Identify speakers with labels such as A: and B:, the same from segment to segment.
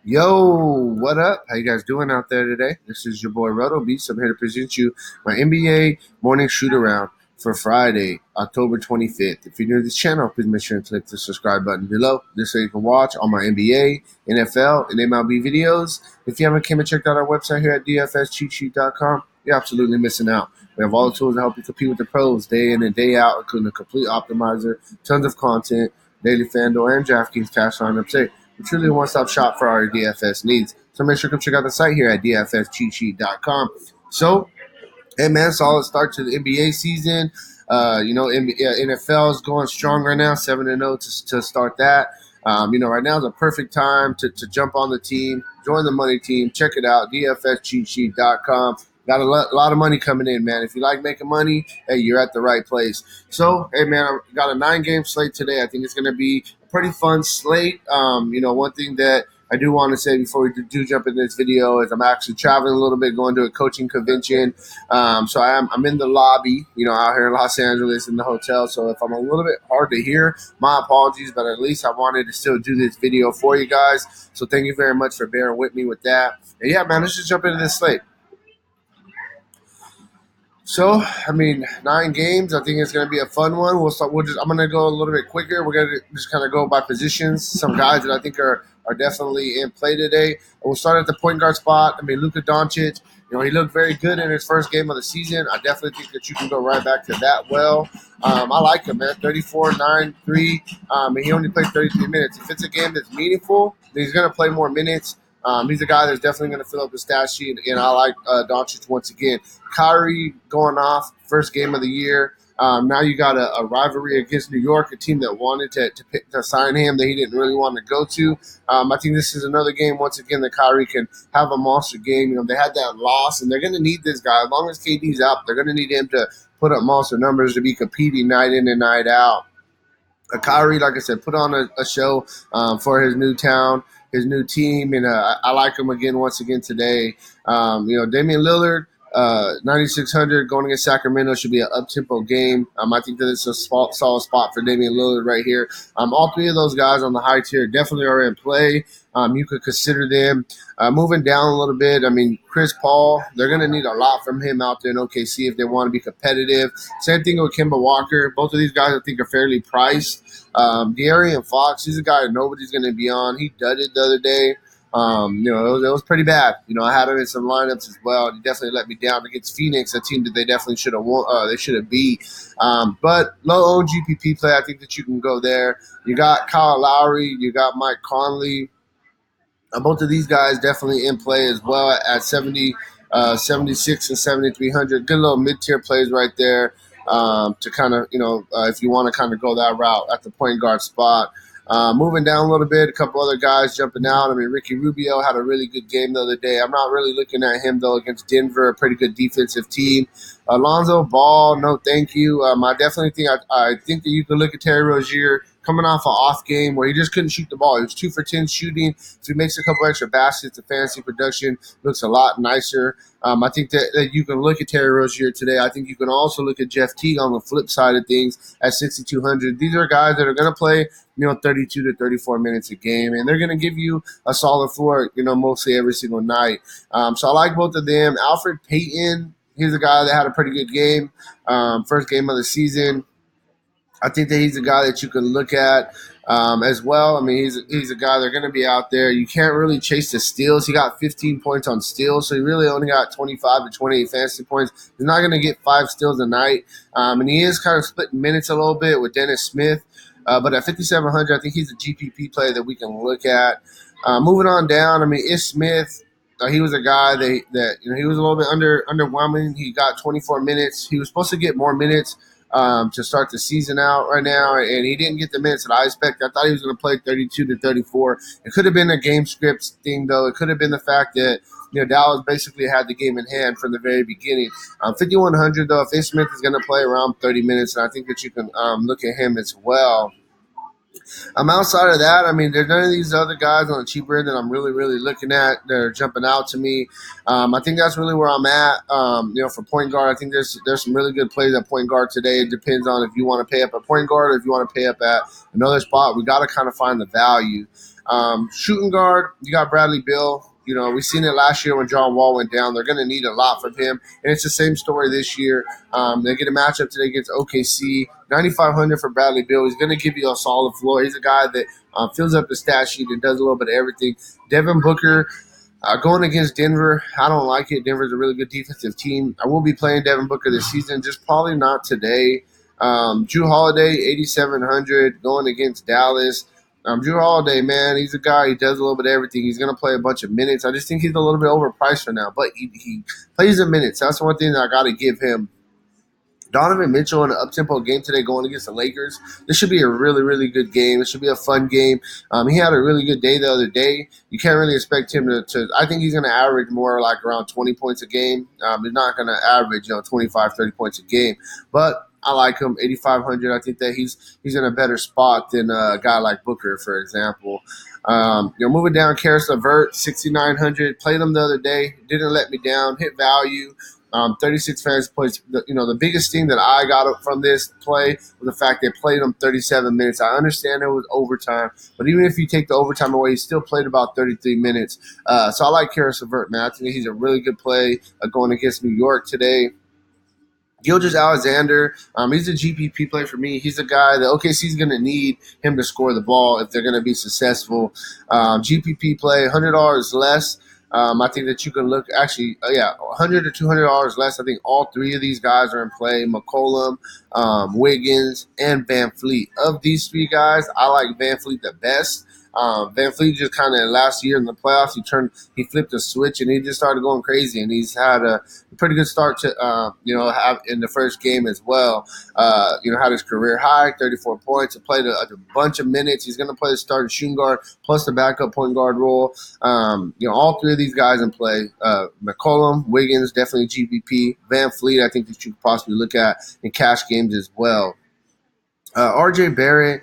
A: Yo, what up? How you guys doing out there today? This is your boy Roto Beast. I'm here to present you my NBA morning shoot around for Friday, October 25th. If you're new to this channel, please make sure to click the subscribe button below. This way you can watch all my NBA, NFL, and MLB videos. If you haven't came and checked out our website here at dfscheatsheet.com, you're absolutely missing out. We have all the tools to help you compete with the pros day in and day out, including a complete optimizer, tons of content, daily Fanduel, and Draftkings cash lineups. We're truly a one-stop shop for our DFS needs. So make sure to come check out the site here at dfscheatsheet.com. So, hey man, solid start to the NBA season. NFL is going strong right now, 7-0 to start that. Right now is a perfect time to jump on the team, join the money team, check it out, dfscheatsheet.com. Got a lot of money coming in, man. If you like making money, hey, you're at the right place. So, hey, man, I got a 9-game slate today. I think it's going to be a pretty fun slate. One thing that I do want to say before we do jump in this video is I'm actually traveling a little bit, going to a coaching convention. So I'm in the lobby, out here in Los Angeles in the hotel. So if I'm a little bit hard to hear, my apologies, but at least I wanted to still do this video for you guys. So thank you very much for bearing with me with that. And yeah, man, let's just jump into this slate. So, 9 games. I think it's going to be a fun one. I'm going to go a little bit quicker. We're going to just kind of go by positions. Some guys that I think are definitely in play today. We'll start at the point guard spot. Luka Doncic. He looked very good in his first game of the season. I definitely think that you can go right back to that well. I like him, man. 34, 9, 3. And he only played 33 minutes. If it's a game that's meaningful, then he's going to play more minutes. He's a guy that's definitely going to fill up the stat sheet, and I like Doncic once again. Kyrie going off, first game of the year. Now you got a rivalry against New York, a team that wanted to sign him that he didn't really want to go to. I think this is another game, once again, that Kyrie can have a monster game. They had that loss, and they're going to need this guy. As long as KD's out, they're going to need him to put up monster numbers to be competing night in and night out. Kyrie, like I said, put on a show for his new town, his new team, and I like him once again today. Damian Lillard, 9,600 going against Sacramento should be an up-tempo game. I think that it's a solid spot for Damian Lillard right here. All three of those guys on the high tier definitely are in play. You could consider them. Moving down a little bit, Chris Paul, they're going to need a lot from him out there in OKC if they want to be competitive. Same thing with Kemba Walker. Both of these guys I think are fairly priced. De'Aaron Fox, he's a guy that nobody's going to be on. He dudded the other day. It was pretty bad. I had him in some lineups as well. He definitely let me down against Phoenix, a team that they definitely should have won. They should have beat. But low owned GPP play, I think that you can go there. You got Kyle Lowry, you got Mike Conley. Both of these guys definitely in play as well at 76 and 7,300. Good little mid-tier plays right there to kind of, if you want to kind of go that route at the point guard spot. Moving down a little bit, a couple other guys jumping out. Ricky Rubio had a really good game the other day. I'm not really looking at him, though, against Denver, a pretty good defensive team. Alonzo Ball, no thank you. I definitely think I think that you can look at Terry Rozier coming off an off game where he just couldn't shoot the ball. He was 2 for 10 shooting. If he makes a couple extra baskets, the fantasy production looks a lot nicer. I think that you can look at Terry Rozier today. I think you can also look at Jeff Teague on the flip side of things at 6,200. These are guys that are going to play 32 to 34 minutes a game, and they're going to give you a solid floor, mostly every single night. So I like both of them. Alfred Payton, he's a guy that had a pretty good game, first game of the season. I think that he's a guy that you can look at as well. He's a guy they're going to be out there. You can't really chase the steals. He got 15 points on steals, so he really only got 25 to 28 fantasy points. He's not going to get 5 steals a night, and he is kind of splitting minutes a little bit with Dennis Smith. But at 5,700, I think he's a GPP play that we can look at. Moving on down, Ish Smith. He was a guy that he was a little bit underwhelming. He got 24 minutes. He was supposed to get more minutes to start the season out right now, and he didn't get the minutes that I expected. I thought he was going to play 32 to 34. It could have been a game script thing, though. It could have been the fact that Dallas basically had the game in hand from the very beginning. 5,100, though, if Ish Smith is going to play around 30 minutes, and I think that you can look at him as well. Outside of that, there's none of these other guys on the cheaper end that I'm really, really looking at. They're jumping out to me. I think that's really where I'm at. For point guard, I think there's some really good plays at point guard today. It depends on if you want to pay up at point guard or if you want to pay up at another spot. We got to kind of find the value. Shooting guard, you got Bradley Beal. We seen it last year when John Wall went down. They're going to need a lot from him, and it's the same story this year. They get a matchup today against OKC. 9,500 for Bradley Beal. He's going to give you a solid floor. He's a guy that fills up the stat sheet and does a little bit of everything. Devin Booker, going against Denver, I don't like it. Denver's a really good defensive team. I will be playing Devin Booker this season, just probably not today. Drew Holiday, 8,700, going against Dallas. Drew Holiday, man, he's a guy. He does a little bit of everything. He's going to play a bunch of minutes. I just think he's a little bit overpriced for now, but he plays the minutes. That's one thing that I got to give him. Donovan Mitchell in an up-tempo game today going against the Lakers. This should be a really, really good game. It should be a fun game. He had a really good day the other day. You can't really expect him to I think he's going to average more like around 20 points a game. He's not going to average, 25, 30 points a game. But I like him, 8,500. I think that he's in a better spot than a guy like Booker, for example. Moving down, Karis LeVert, 6,900. Played him the other day. Didn't let me down. Hit value. 36 fantasy points. The biggest thing that I got from this play was the fact they played him 37 minutes. I understand it was overtime, but even if you take the overtime away, he still played about 33 minutes. So I like Karis LeVert, man. I think he's a really good play going against New York today. Gilgeous-Alexander, he's a GPP play for me. He's a guy that OKC is going to need him to score the ball if they're going to be successful. GPP play, $100 less. I think that you can look $100 to $200 less. I think all three of these guys are in play: McCollum, Wiggins, and Van Fleet. Of these three guys, I like Van Fleet the best. Van Fleet just kind of last year in the playoffs, he flipped a switch and he just started going crazy, and he's had a pretty good start to have in the first game as well. Had his career high, 34 points. He played a bunch of minutes. He's going to play the starting shooting guard plus the backup point guard role. All three of these guys in play. McCollum, Wiggins, definitely GPP. Van Fleet, I think that you could possibly look at in cash games as well. RJ Barrett,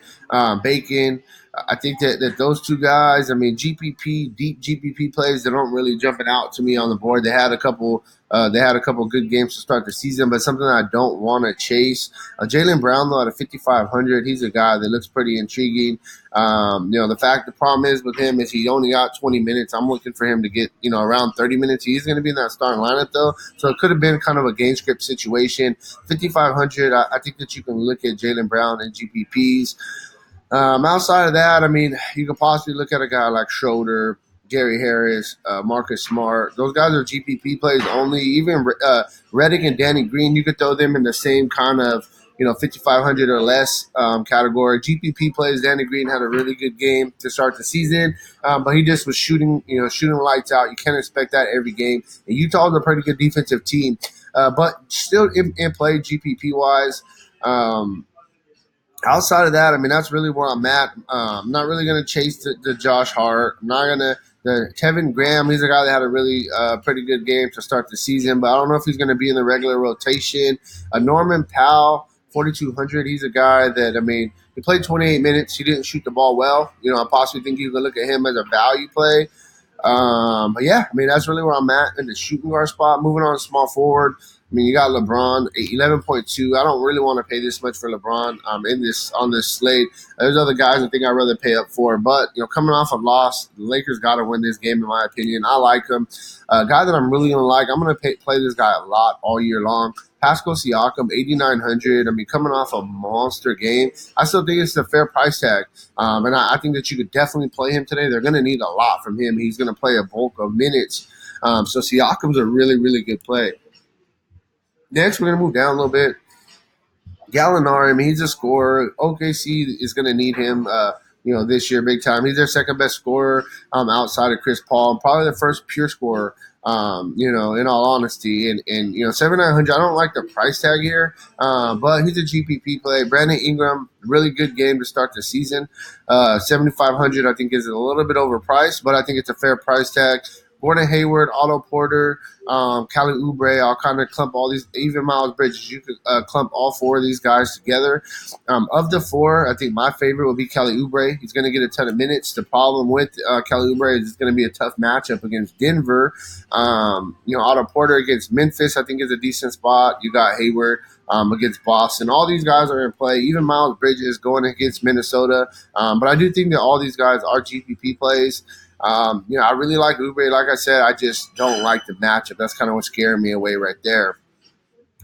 A: Bacon. I think that those two guys, GPP, deep GPP plays, they don't really jumping out to me on the board. They had a couple good games to start the season, but something I don't want to chase. Jaylen Brown, though, at a 5,500, he's a guy that looks pretty intriguing. The problem is with him is he only got 20 minutes. I'm looking for him to get, around 30 minutes. He's going to be in that starting lineup, though, so it could have been kind of a game script situation. 5,500, I think that you can look at Jaylen Brown and GPPs. Outside of that, you could possibly look at a guy like Schroeder, Gary Harris, Marcus Smart. Those guys are GPP plays only. Even Redick and Danny Green, you could throw them in the same kind of 5,500 or less category. GPP plays. Danny Green had a really good game to start the season, but he just was shooting lights out. You can't expect that every game. And Utah's a pretty good defensive team, but still in play GPP wise. Outside of that, that's really where I'm at. I'm not really going to chase the Josh Hart. I'm not going to the Kevin Graham. He's a guy that had a really pretty good game to start the season, but I don't know if he's going to be in the regular rotation. Norman Powell, 4,200. He's a guy that, he played 28 minutes. He didn't shoot the ball well. I possibly think you can look at him as a value play. But yeah, that's really where I'm at in the shooting guard spot. Moving on to small forward. You got LeBron, 11.2. I don't really want to pay this much for LeBron on this slate. There's other guys I think I'd rather pay up for. But, coming off a loss, the Lakers got to win this game, in my opinion. I like him. A guy that I'm really going to like, I'm going to play this guy a lot all year long. Pascal Siakam, 8,900. Coming off a monster game. I still think it's a fair price tag. And I think that you could definitely play him today. They're going to need a lot from him. He's going to play a bulk of minutes. So Siakam's a really, really good play. Next, we're going to move down a little bit. Gallinari, he's a scorer. OKC is going to need him, this year big time. He's their second best scorer outside of Chris Paul. Probably the first pure scorer, in all honesty. And 7,900, I don't like the price tag here, but he's a GPP play. Brandon Ingram, really good game to start the season. 7,500, I think, is a little bit overpriced, but I think it's a fair price tag. Gordon Hayward, Otto Porter, Kelly Oubre. I'll kind of clump all these, even Miles Bridges. You could clump all four of these guys together. Of the four, I think my favorite will be Kelly Oubre. He's going to get a ton of minutes. The problem with Kelly Oubre is it's going to be a tough matchup against Denver. Otto Porter against Memphis, I think, is a decent spot. You got Hayward against Boston. All these guys are in play. Even Miles Bridges going against Minnesota. But I do think that all these guys are GPP plays. I really like Oubre. Like I said, I just don't like the matchup. That's kind of what's scaring me away right there.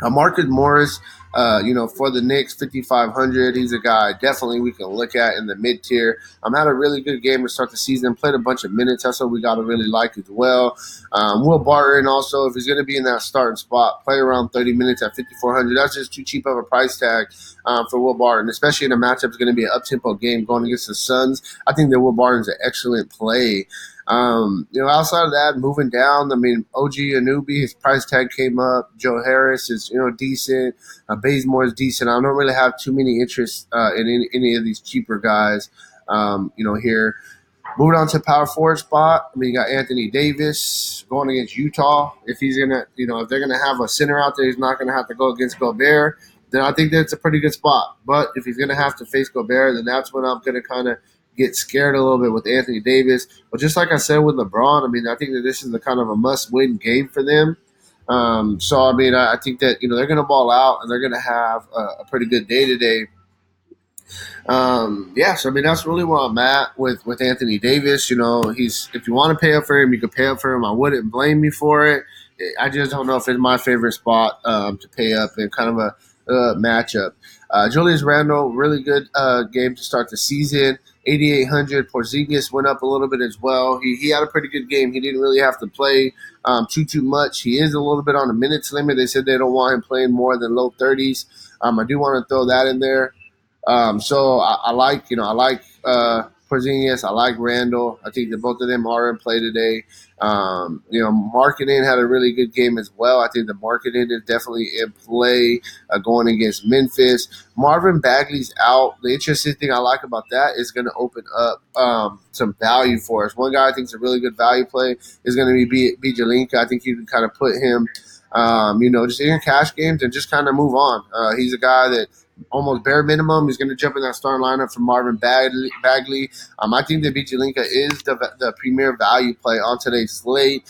A: Marcus Morris, for the Knicks, 5,500. He's a guy definitely we can look at in the mid tier. Had a really good game to start the season. Played a bunch of minutes. That's what we got to really like as well. Will Barton also, if he's going to be in that starting spot, play around 30 minutes at 5,400. That's just too cheap of a price tag for Will Barton, especially in a matchup that's going to be an up-tempo game going against the Suns. I think that Will Barton's an excellent play. Outside of that, moving down, OG Anunoby, his price tag came up. Joe Harris is, decent. Bazemore is decent. I don't really have too many interests in any of these cheaper guys, here. Moving on to power forward spot, you got Anthony Davis going against Utah. If he's gonna, if they're gonna have a center out there, he's not gonna have to go against Gobert. Then I think that's a pretty good spot. But if he's gonna have to face Gobert, then that's when I'm gonna kind of get scared a little bit with Anthony Davis. But just like I said with LeBron, I think that this is the kind of a must-win game for them. I think that they're gonna ball out and they're gonna have a pretty good day today. That's really where I'm at with Anthony Davis. He's if you want to pay up for him, you can pay up for him. I wouldn't blame you for it. I just don't know if it's my favorite spot to pay up in kind of a matchup. Julius Randle, really good game to start the season. 8,800. Porzingis went up a little bit as well. He had a pretty good game. He didn't really have to play too much. He is a little bit on a minutes limit. They said they don't want him playing more than low 30s. I do want to throw that in there. I like Porzingis. I like Randall. I think that both of them are in play today. Marketing had a really good game as well. I think the marketing is definitely in play going against Memphis. Marvin Bagley's out. The interesting thing I like about that is going to open up some value for us. One guy I think is a really good value play is going to be Bijelinka. I think you can kind of put him, just in your cash games and just kind of move on. He's a guy that almost bare minimum. He's going to jump in that starting lineup for Marvin Bagley. I think that Bijelinka is the premier value play on today's slate.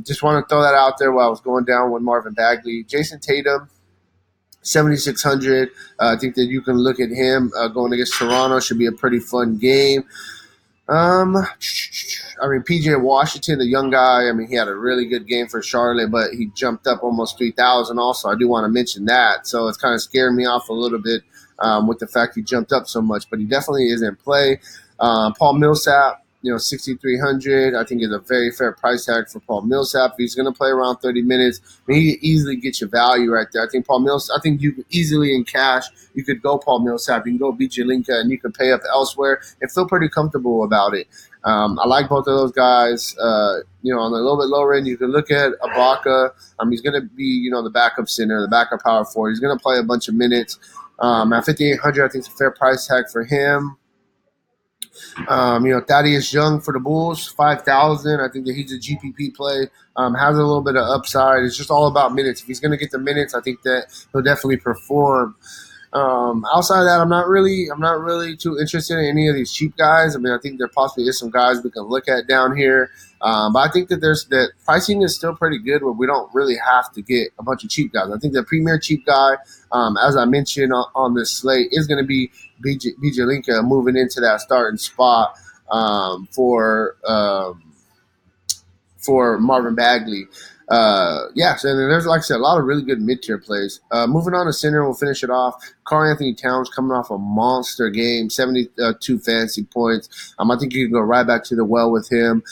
A: Just want to throw that out there while I was going down with Marvin Bagley. Jason Tatum, 7,600. I think that you can look at him going against Toronto. Should be a pretty fun game. PJ Washington, the young guy, he had a really good game for Charlotte, but he jumped up almost 3,000 also. I do want to mention that. So it's kind of scaring me off a little bit with the fact he jumped up so much, but he definitely is in play. Paul Millsap, 6,300. I think is a very fair price tag for Paul Millsap. If he's going to play around 30 minutes, he can easily get your value right there. I think you can easily in cash, you could go Paul Millsap, you can go Bijelinka, and you can pay up elsewhere and feel pretty comfortable about it. I like both of those guys. On a little bit lower end, you can look at Ibaka. He's going to be, the backup center, the backup power forward. He's going to play a bunch of minutes. At 5,800, I think it's a fair price tag for him. Thaddeus Young for the Bulls, 5,000. I think that he's a GPP play. Has a little bit of upside. It's just all about minutes. If he's going to get the minutes, I think that he'll definitely perform. Outside of that, I'm not really too interested in any of these cheap guys. I think there possibly is some guys we can look at down here. But I think that pricing is still pretty good where we don't really have to get a bunch of cheap guys. I think the premier cheap guy, as I mentioned on this slate, is going to be Bijelinka moving into that starting spot for Marvin Bagley. So there's, like I said, a lot of really good mid-tier plays. Moving on to center, we'll finish it off. Karl-Anthony Towns coming off a monster game, 72 fantasy points. I think you can go right back to the well with him.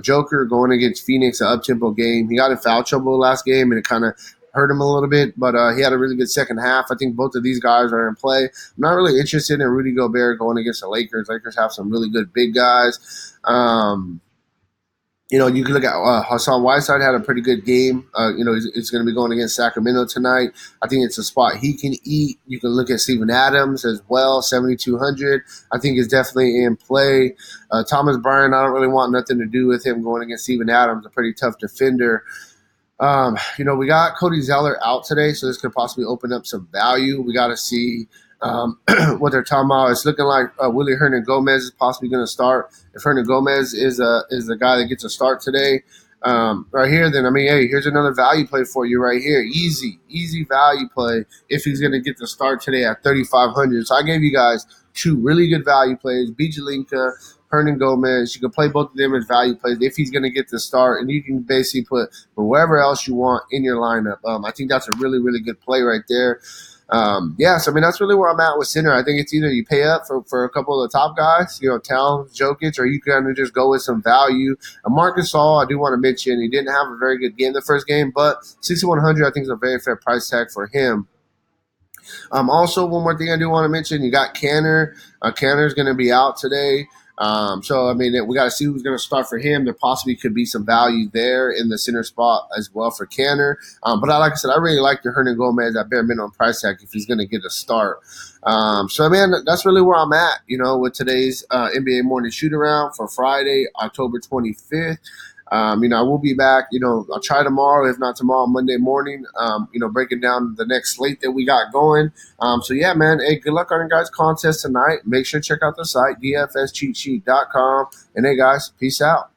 A: Joker going against Phoenix, an up-tempo game. He got in foul trouble last game, and it kind of hurt him a little bit, but he had a really good second half. I think both of these guys are in play. I'm not really interested in Rudy Gobert going against the Lakers. Lakers have some really good big guys. You can look at Hassan Whiteside had a pretty good game. He's going to be going against Sacramento tonight. I think it's a spot he can eat. You can look at Steven Adams as well, 7,200. I think is definitely in play. Thomas Bryant, I don't really want nothing to do with him going against Steven Adams, a pretty tough defender. We got Cody Zeller out today, so this could possibly open up some value. We got to see what they're talking about. It's looking like Willie Hernan Gomez is possibly going to start. If Hernan Gomez is the guy that gets a start today, right here, then hey, here's another value play for you right here. Easy value play if he's going to get the start today at 3,500. So I gave you guys two really good value plays: Bijelinka, Hernan Gomez. You can play both of them as value plays if he's going to get the start, and you can basically put whoever else you want in your lineup. I think that's a really, really good play right there. So that's really where I'm at with center. I think it's either you pay up for a couple of the top guys, Towns, Jokic, or you kind of just go with some value. Marcus All, I do want to mention, he didn't have a very good game the first game, but 6,100 I think is a very fair price tag for him. Also, one more thing I do want to mention, you got Canner. Canner's going to be out today. We got to see who's going to start for him. There possibly could be some value there in the center spot as well for Canner. But like I said, I really like the Hernan Gomez at bare minimum price tag if he's going to get a start. That's really where I'm at, with today's NBA morning shoot around for Friday, October 25th. I will be back. I'll try tomorrow, if not tomorrow, Monday morning. Breaking down the next slate that we got going. Man. Hey, good luck on your guys' contest tonight. Make sure to check out the site, dfscheatsheet.com. And hey, guys, peace out.